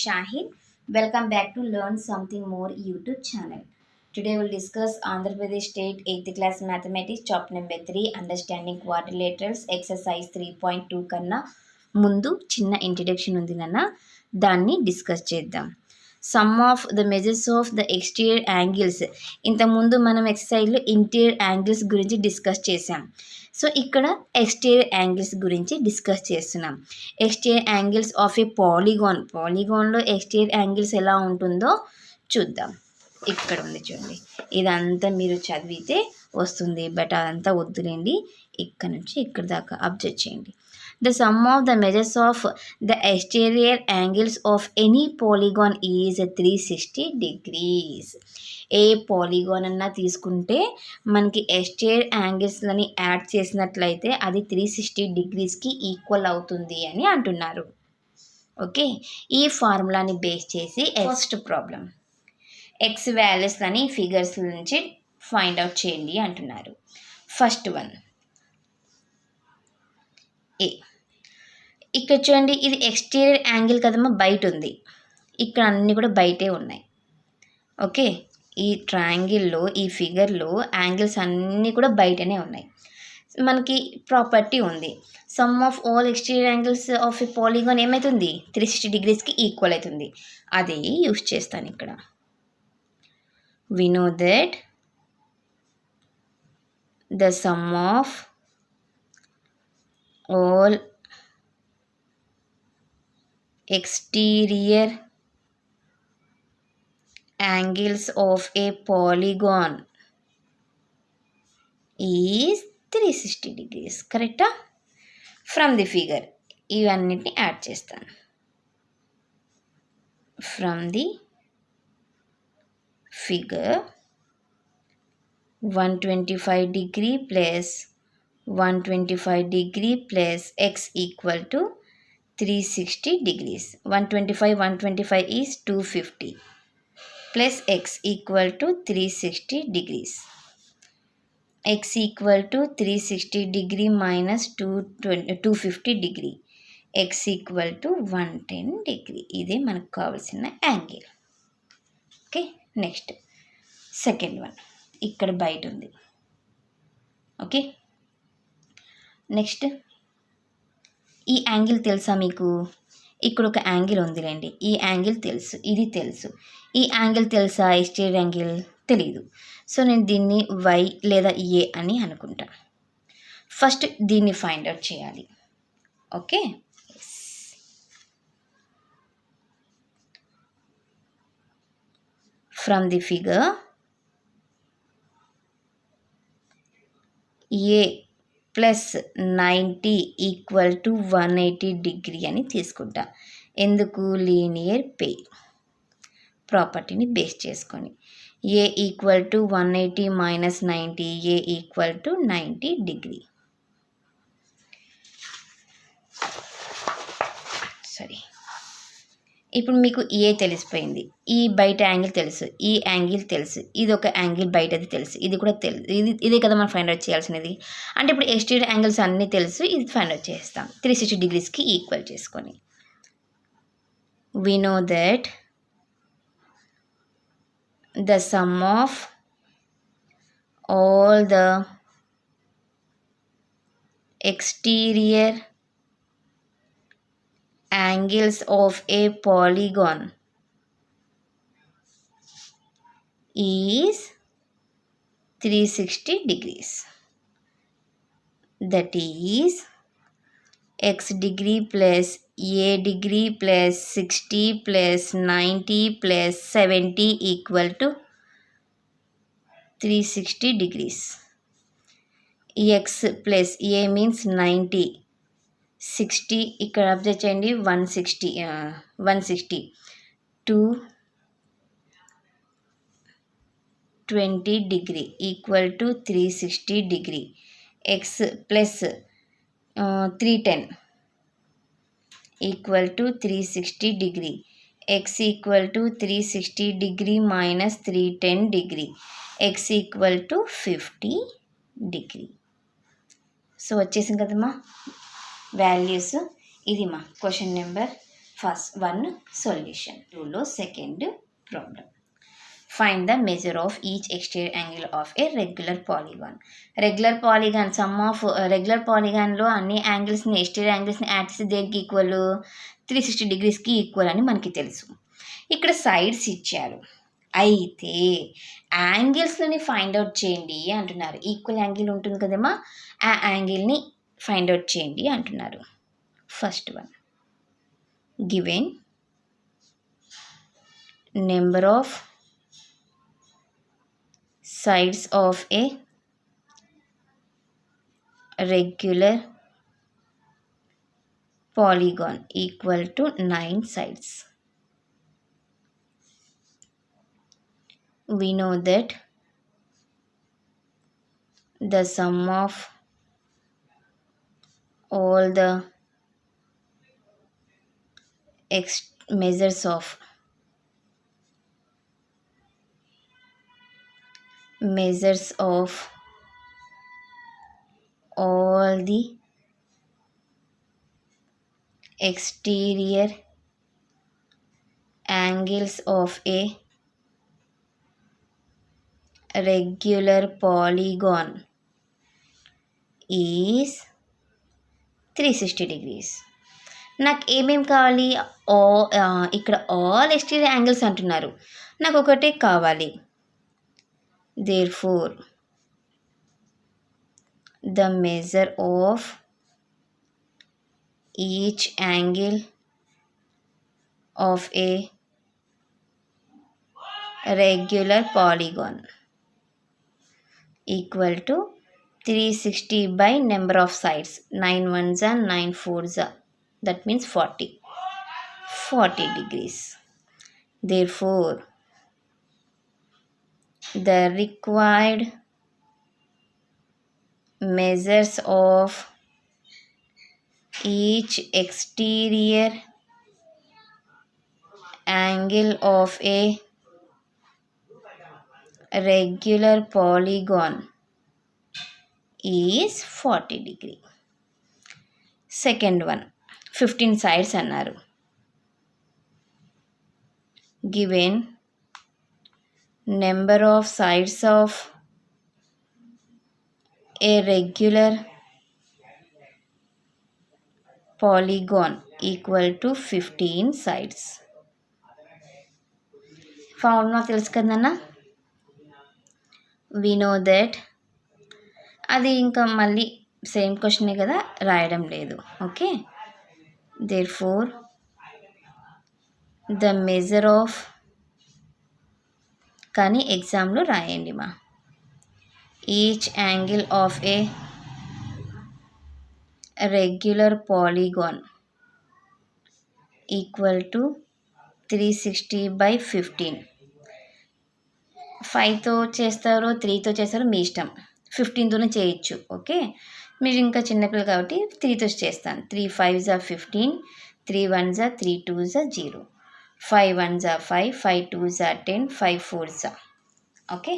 Shahid. Welcome back to Learn Something More YouTube channel. Today we'll discuss Andhra Pradesh State 8th class mathematics chapter number 3 understanding quadrilaterals exercise 3.2 కన్నా ముందు చిన్న introduction ఉంది నాన్న, దాన్ని discuss చేద్దాం. Sum of the measures of the exterior angles. ఇంతకుముందు మనం ఎక్సర్సైజ్లో ఇంటీరియర్ యాంగిల్స్ గురించి డిస్కస్ చేసాం. సో ఇక్కడ ఎక్స్టీరియర్ యాంగిల్స్ గురించి డిస్కస్ చేస్తున్నాం. ఎక్స్టీరియర్ యాంగిల్స్ ఆఫ్ ఏ పాలిగాన్లో ఎక్స్టీరియర్ యాంగిల్స్ ఎలా ఉంటుందో చూద్దాం. ఇక్కడ ఉంది చూడండి, ఇదంతా మీరు చదివితే వస్తుంది, బట్ అదంతా వద్దులేండి. ఇక్కడ నుంచి ఇక్కడ దాకా అబ్జర్వ్ చేయండి. The sum of the measures of the exterior angles of any polygon is 360 degrees. A polygon అన్నా తీసుకుంటే మనకి ఎక్స్టీరియర్ యాంగిల్స్లని యాడ్ చేసినట్లయితే అది 360 డిగ్రీస్కి ఈక్వల్ అవుతుంది అని అంటున్నారు. ఓకే, ఈ ఫార్ములాని బేస్ చేసి ఫస్ట్ ప్రాబ్లం ఎక్స్ వాల్యూస్లని ఫిగర్స్ నుంచి ఫైండ్ అవుట్ చేయండి అంటున్నారు. ఫస్ట్ వన్ ఏ. ఇక్కడ చూడండి, ఇది ఎక్స్టీరియర్ యాంగిల్ కదమ్మా, బయట ఉంది. ఇక్కడ అన్నీ కూడా బయటే ఉన్నాయి. ఓకే, ఈ ట్రయాంగిల్లో ఈ ఫిగర్లో యాంగిల్స్ అన్నీ కూడా బయటనే ఉన్నాయి. మనకి ప్రాపర్టీ ఉంది, sum of all exterior angles of a polygon ఏమవుతుంది, 360 డిగ్రీస్కి ఈక్వల్ అవుతుంది. అదే యూస్ చేస్తాను ఇక్కడ. We know that the sum of all exterior angles of a polygon is 360 degrees. కరెక్టా? ఫ్రమ్ ది ఫిగర్ ఇవన్నిటిని యాడ్ చేస్తాను. From the figure 125 degree plus 125 degree plus x equal to 360 degrees. 125 is 250 plus x equal to 360 degrees. X equal to 360 degree minus 250 degree. X equal to 110 degree. ఇదే మనకు కావాల్సిన angle. Okay, next second one ఇక్కడ బయట ఉంది. Okay, next ఈ angle తెలుసా మీకు? ఇక్కడ ఒక యాంగిల్ ఉందిలేండి, ఈ యాంగిల్ తెలుసు, ఇది తెలుసు. ఈ యాంగిల్ తెలుసా? ఎక్స్టీరియర్ యాంగిల్ తెలీదు. సో నేను దీన్ని వై లేదా ఏ అని అనుకుంటా. ఫస్ట్ దీన్ని ఫైండ్ అవుట్ చేయాలి. Okay, from the figure a plus 90 equal to 180 degree అని తీసుకుంటా. ఎందుకు? లీనియర్ పెయిర్ ప్రాపర్టీని బేస్ చేసుకొని. A equal to 180 minus 90, a equal to 90 degree. సరే, ఇప్పుడు మీకు ఏ తెలిసిపోయింది, ఈ బయట యాంగిల్ తెలుసు, ఈ యాంగిల్ తెలుసు, ఇది ఒక యాంగిల్ బయటది తెలుసు, ఇది కూడా తెలుసు. ఇదే కదా మనం ఫైండ్ అవుట్ చేయాల్సినది. అంటే ఇప్పుడు ఎక్స్టీరియర్ యాంగిల్స్ అన్నీ తెలుసు, ఇది ఫైండ్ అవుట్ చేస్తాం 360 డిగ్రీస్కి ఈక్వల్ చేసుకొని. We know that the sum of all the exterior angles of a polygon is 360 degrees. That is x degree plus a degree plus 60 plus 90 plus 70 equal to 360 degrees. x plus a means 90, 60 ఇక్కడ observe చేయండి, 160 220 degree equal to 360 degree. X plus 310 equal to 360 degree. X equal to 360 degree minus 310 degree. X equal to 50 degree. So వచ్చేసింది కదమ్మా values. ఇది మా question number first one solution. 2లో second problem. Find the measure of each exterior angle of a regular polygon. Regular polygon sum of regular పాలిగాన్లో అన్ని యాంగిల్స్ని exterior యాంగిల్స్ని add చేసి దేనికి ఈక్వల్ 360 డిగ్రీస్కి ఈక్వల్ అని మనకి తెలుసు. ఇక్కడ సైడ్స్ ఇచ్చారు, అయితే యాంగిల్స్ని ఫైండ్ అవుట్ చేయండి అంటున్నారు. ఈక్వల్ యాంగిల్ ఉంటుంది కదమ్మా, ఆ యాంగిల్ని ఫైండ్ అవుట్ చేయండి అంటున్నారు. First one, given number of sides of a regular polygon equal to 9 sides. We know that the sum of all the measures of all the exterior angles of a regular polygon is 360 degrees. నాకు ఏమేం కావాలి? ఇక్కడ all exterior angles అంటున్నారు, నాకు ఒకటే కావాలి. Therefore, the measure of each angle of a regular polygon equal to 360 by number of sides. 9 ones are 9 fours are, that means 40 degrees. Therefore, the required measures of each exterior angle of a regular polygon is 40 degree. Second one, 15 sides అన్నారు. Given number of sides of a regular polygon equal to 15 sides. Formula తెలుసు కదన్నా. we know that అది ఇంకా మళ్ళీ same క్వశ్చనే కదా, రాయడం లేదు. Okay, therefore the measure of, కానీ ఎగ్జామ్లో రాయండి మా, each angle of A regular polygon equal to 360 by 15. 5తో చేస్తారో 3తో చేస్తారో మీ ఇష్టం, 15తోనే చేయొచ్చు. ఓకే, మీరు ఇంకా చిన్నపిల్లలు కాబట్టి 3తో చేస్తాను. 3 5s are 15, 3 1s are 3 2s are 0, 5 1s are 5, 5 2s are 10, 5 4s are, okay,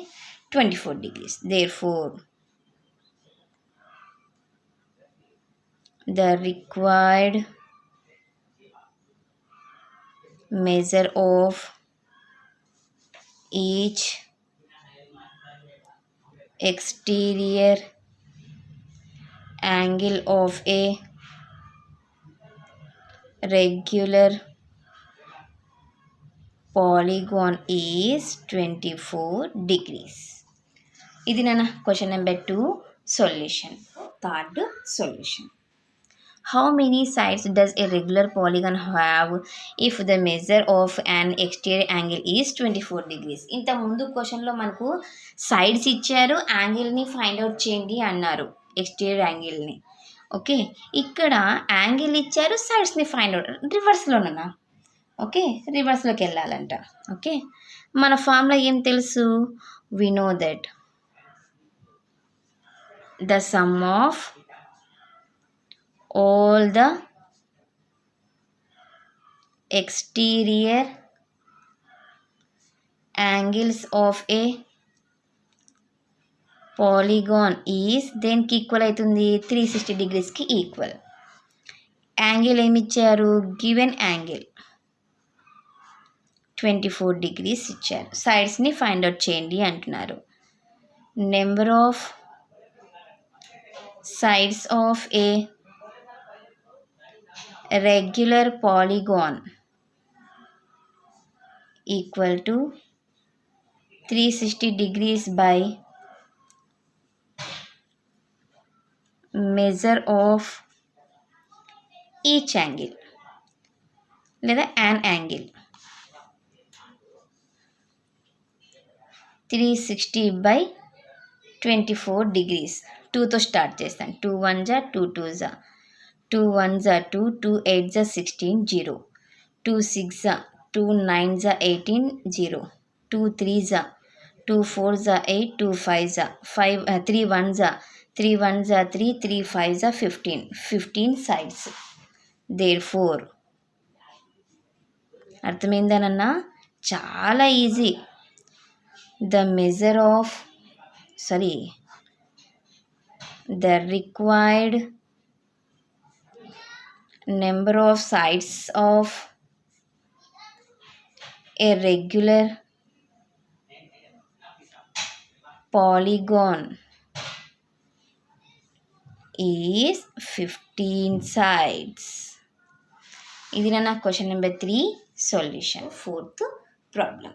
24 degrees. Therefore, the required measure of each exterior angle of a regular polygon is 24 degrees. ఇది నాన్న question number 2 solution. Third solution, how many sides does a regular polygon have if the measure of an exterior angle is 24 degrees? ఇంత ముందు క్వశ్చన్లో మనకు sides ఇచ్చారు, యాంగిల్ని find out చేయండి అన్నారు, exterior యాంగిల్ని. Okay, ఇక్కడ యాంగిల్ ఇచ్చారు, సైడ్స్ని ఫైండ్ అవుట్, రివర్స్లోనన్నా. ఓకే, రివర్స్లోకి వెళ్ళాలంట. ఓకే, మన ఫార్ములా ఏం తెలుసు? we know that the sum of all the exterior angles of a polygon is దేనికి ఈక్వల్ అవుతుంది? 360 డిగ్రీస్కి ఈక్వల్. యాంగిల్ ఏమి ఇచ్చారు, గివెన్ యాంగిల్ 24 degrees ఇచ్చారు. సైడ్స్ని ఫైండ్ అవుట్ చేయండి అంటున్నారు. Number of sides of a regular polygon equal to 360 degrees by measure of each angle లేదా an angle. 360 by 24 degrees. 2తో స్టార్ట్ చేస్తాను. 2 1 2 2 2 1 2 2 8 16 0 2 6 2 9 18 0 2 3 2 4 8 2 5 5 3 1 3 1 3 3 5 15 sides. therefore అర్థమైందనన్నా, చాలా easy. the required number of sides of a regular polygon is 15 sides. ఇది నా question number 3 solution. 4th problem.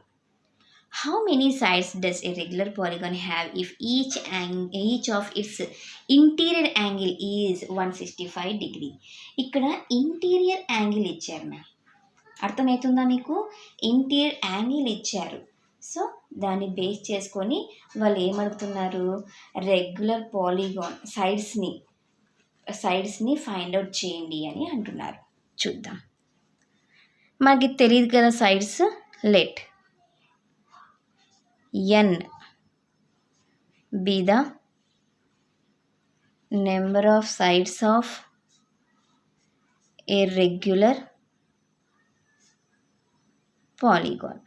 How many sides does a regular polygon have if each of its interior angle is 165 degree? ఇక్కడ interior angle ఇచ్చారు ma'am. అర్థమవుతుందా మీకు? Interior angle ఇచ్చారు. So దాన్ని base చేసుకొని వాళ్ళు ఏమడుగుతున్నారు, రెగ్యులర్ పాలిగాన్ సైడ్స్ని ఫైండ్ అవుట్ చేయండి అని అంటున్నారు. చూద్దాం. మనకి తెలియదు కదా sides. Let n be the number of sides of a regular polygon.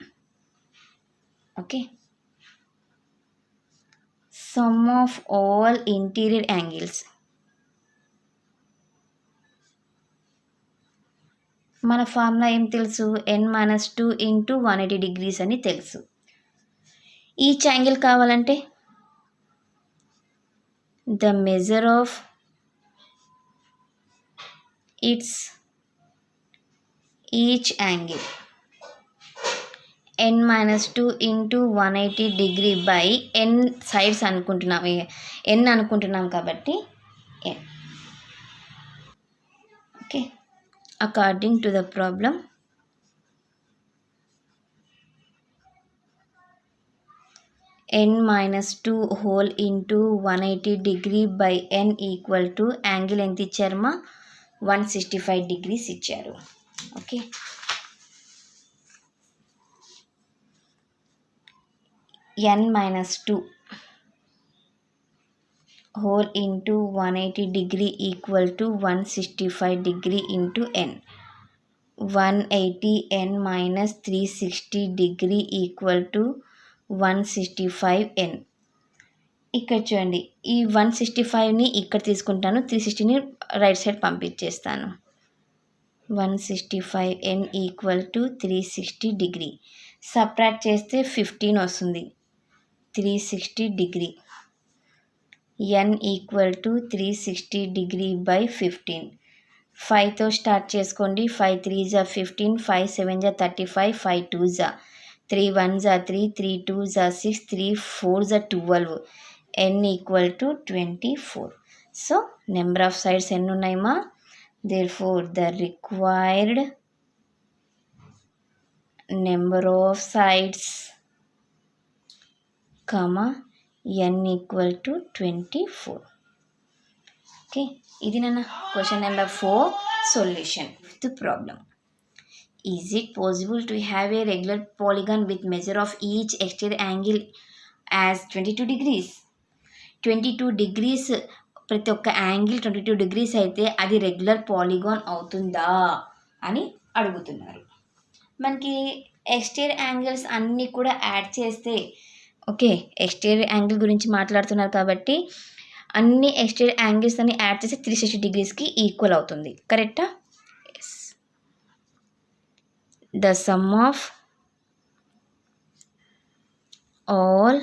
Okay. Sum of all interior angles. మన ఫార్ములా ఏం తెలుసు, n-2 into 180 degrees అని తెలుసు. ఈచ్ యాంగిల్ కావాలంటే the measure of its each angle n-2 into 180 degree by n sides అనుకుంటున్నాం, n అనుకుంటున్నాం కాబట్టి n. Okay. According to the problem n-2 whole into 180 degree by n equal to angle ఎంత ఇచ్చారమ్మా, 165 degrees ఇచ్చారు. Okay. n-2 whole into 180 degree equal to 165 degree into n. 180 n minus 360 degree equal to 165 n. ఇక్కడ చూడండి, ఈ 165ని ఇక్కడ తీసుకుంటాను, 360ని right side పంపించేస్తాను. 165 n equal to 360 degree. Separate చేస్తే 15 వస్తుంది. 360 degree. n equal to 360 degree by 15. 5తో స్టార్ట్ చేసుకోండి. 5 3 15, 5 7 35, 5 2 3 1 3, 3 2 6, 3 4 12. n equal to 24. So number of sides ఎన్ని ఉన్నాయమ్మా? therefore the required number of sides n equal to 24. Okay. ఇది నా question number 4 solution. 5th problem. Is it possible to have a regular polygon with measure of each exterior angle as 22 degrees? 22 degrees ప్రతి ఒక్క angle 22 degrees అయితే అది regular polygon అవుతుందా అని అడుగుతున్నారు. మనకి ఎక్స్టీరియర్ యాంగిల్స్ అన్నీ కూడా యాడ్ చేస్తే, ఓకే, ఎక్స్టీరియర్ యాంగిల్ గురించి మాట్లాడుతున్నారు కాబట్టి అన్ని ఎక్స్టీరియర్ యాంగిల్స్ అన్ని యాడ్ చేస్తే 360 degreesకి ఈక్వల్ అవుతుంది. కరెక్టా? the sum of all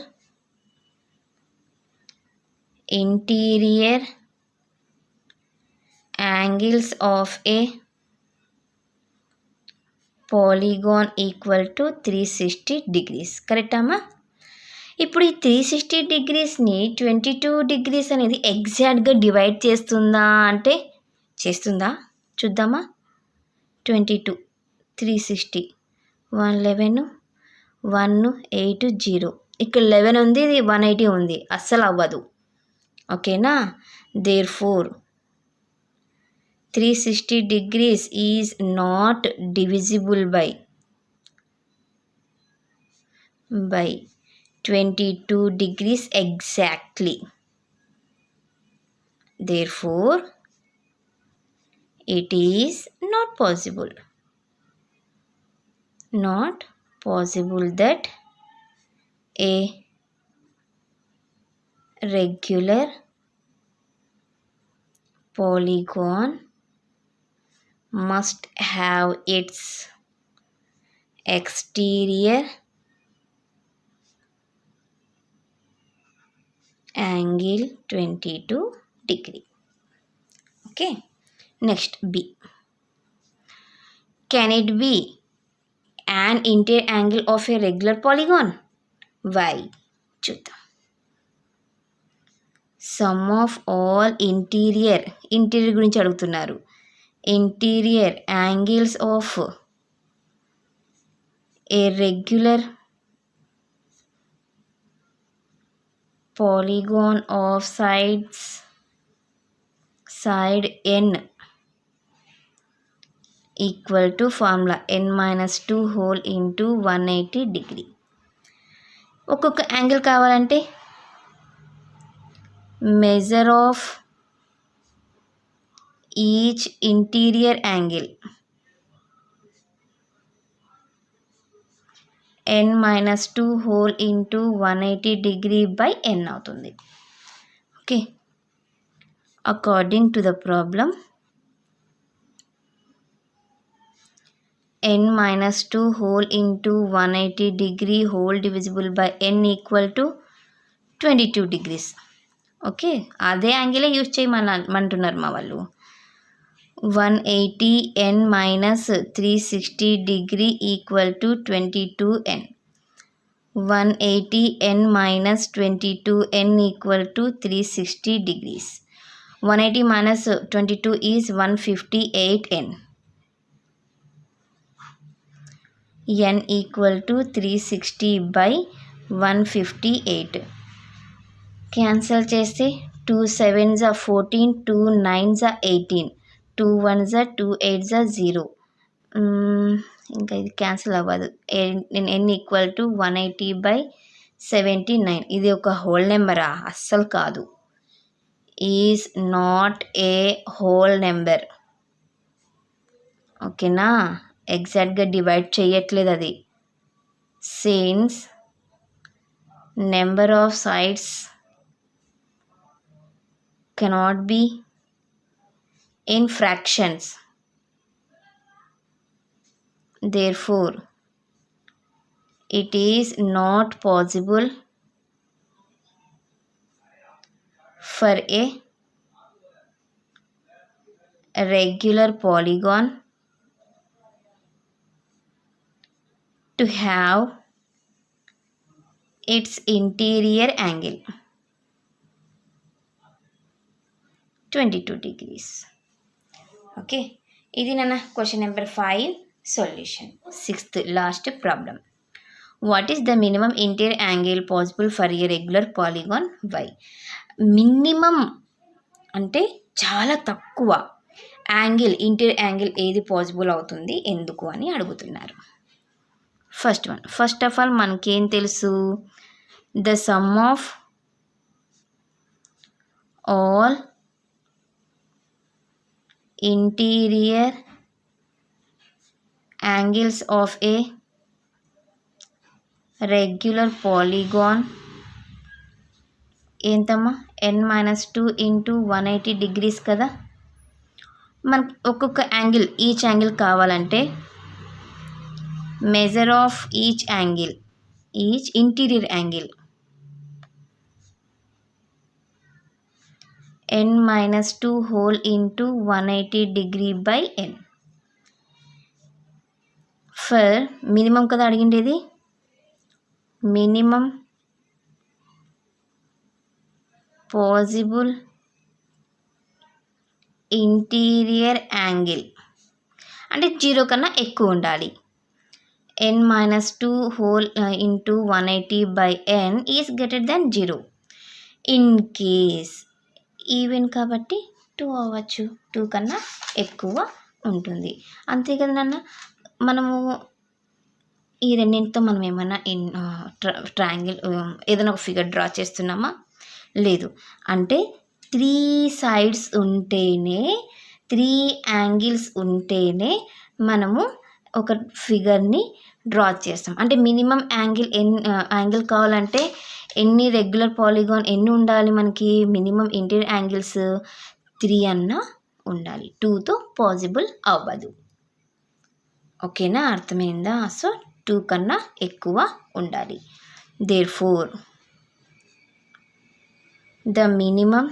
interior angles of a polygon equal to 360 degrees. Correct అమ్మా? ఇప్పుడు ఈ 360 డిగ్రీస్ని 22 డిగ్రీస్ అనేది ఎగ్జాక్ట్గా డివైడ్ చేస్తుందా అంటే చేస్తుందా చూద్దామా. 22 360 111 1 8 0 ఇక్కడ 11 ఉంది, ఇది 180 ఉంది, అస్సలు అవ్వదు. ఓకేనా. Therefore 360 degrees is not divisible by 22 degrees exactly. Therefore, it is not possible that a regular polygon must have its exterior angle 22 degree. Okay. Next, B. Can it be an interior angle of a regular polygon? Why? చూద్దాం. Some of all interior గురించి అడుగుతున్నారు. Interior angles of A regular polygon of side n equal to formula n minus 2 whole into 180 degree. ఒక్కొక్క angle కావాలంటే measure of each interior angle n minus 2 whole into 180 degree by n అవుతుంది. Okay. According to the problem n minus 2 whole into 180 degree whole divisible by n equal to 22 degrees. Okay. అదే యాంగిలే use చేయమంటున్నారు మా వాళ్ళు. 180 n minus 360 degree equal to 22 n. 180 n minus 22 n equal to 360 degrees. 180 minus 22 is 158 n. n equal to 360 by 158. Cancel చేస్తే 2 7s are 14, 2 9s are 18, 2 1s are 2 8s are 0. ఇంకా ఇది cancel అవ్వదు. n equal to 180 by 79. ఇది ఒక whole నెంబరా? అస్సలు కాదు. Is not a whole number. ఓకేనా. ఎగ్జాక్ట్గా డివైడ్ చేయట్లేదు అది. Since number of sides cannot be in fractions. Therefore, it is not possible for a regular polygon to have its interior angle 22 degrees. Okay. ఇది నా question number 5 solution. 6th last problem. What is the minimum interior angle possible for a regular polygon why? Minimum అంటే చాలా తక్కువ angle, interior angle ఏది possible అవుతుంది, ఎందుకు అని అడుగుతున్నారు. ఫస్ట్ ఆఫ్ ఆల్ మనకేం తెలుసు? The sum of all interior angles of a regular polygon ఏంతమ్మా? n minus 2 into 180 degrees కదా. మనకు ఒక్కొక్క యాంగిల్, ఈచ్ యాంగిల్ కావాలంటే measure of each interior angle n minus 2 whole into 180 degree by n. For minimum కదా అడిగిండేది, minimum possible interior angle అంటే 0 కన్నా ఎక్కువ ఉండాలి. n minus 2 whole into 180 by n is greater than 0. In case even కాబట్టి 2 అవ్వచ్చు, 2 కన్నా ఎక్కువ ఉంటుంది. అంతే కదా నాన్న. మనము ఈ రెండింటితో మనం ఏమైనా ట్రయాంగిల్ ఏదైనా ఒక ఫిగర్ డ్రా చేస్తున్నామా? లేదు. అంటే 3 సైడ్స్ ఉంటేనే, 3 యాంగిల్స్ ఉంటేనే మనము ఒక ఫిగర్ని డ్రా చేస్తాం. అంటే మినిమం యాంగిల్ కావాలంటే ఎన్ని రెగ్యులర్ పాలిగాన్ ఎన్ని ఉండాలి మనకి? మినిమం ఇంటీరియర్ యాంగిల్స్ 3 అన్నా ఉండాలి. 2తో పాసిబుల్ అవ్వదు. ఓకేనా, అర్థమైందా? సో 2 కన్నా ఎక్కువ ఉండాలి. Therefore the minimum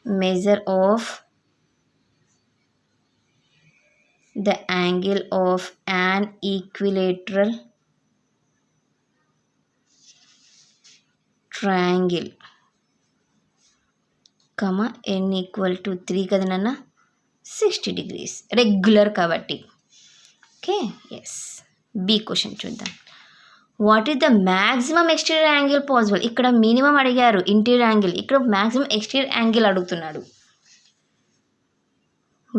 measure of the angle of an equilateral triangle n equal to 3 కదా నాన్న, 60 degrees రెగ్యులర్ కాబట్టి. Okay, yes. బి క్వశ్చన్ చూద్దాం. What is the maximum exterior angle possible? ఇక్కడ మినిమం అడిగారు ఇంటీరియర్ యాంగిల్, ఇక్కడ మ్యాక్సిమం ఎక్స్టీరియర్ యాంగిల్ అడుగుతున్నాడు.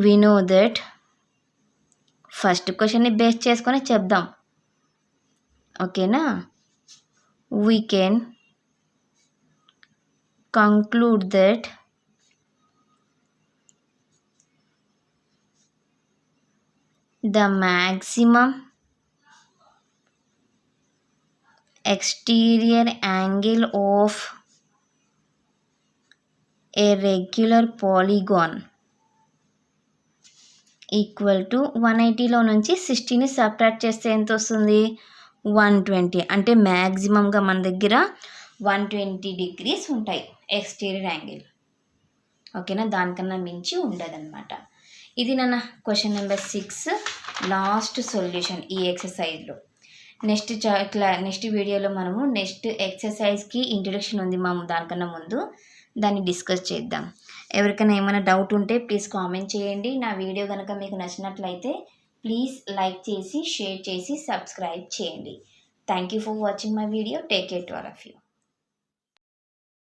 We know that first క్వశ్చన్ని base చేసుకొని చెప్దాం. ఓకేనా, we can conclude that the maximum exterior angle of a regular polygon equal to 180లో నుంచి 60ని సబ్ట్రాక్ట్ చేస్తే ఎంత వస్తుంది? 120. అంటే మ్యాక్సిమంగా మన దగ్గర 120 degrees ఉంటాయి ఎక్స్టీరియర్ యాంగిల్. ఓకేనా, దానికన్నా మించి ఉండదన్నమాట. ఇది నా క్వశ్చన్ నెంబర్ 6 లాస్ట్ సొల్యూషన్ ఈ ఎక్సర్సైజ్లో. నెక్స్ట్ వీడియోలో మనము నెక్స్ట్ ఎక్సర్సైజ్కి ఇంట్రడక్షన్ ఉంది దానికన్నా ముందు, దాన్ని డిస్కస్ చేద్దాం. ఎవరికైనా ఏమైనా డౌట్ ఉంటే ప్లీజ్ కామెంట్ చేయండి. నా వీడియో కనుక మీకు నచ్చినట్లయితే ప్లీజ్ లైక్ చేసి, షేర్ చేసి, సబ్స్క్రైబ్ చేయండి. Thank you for watching my video. Take care to all of you.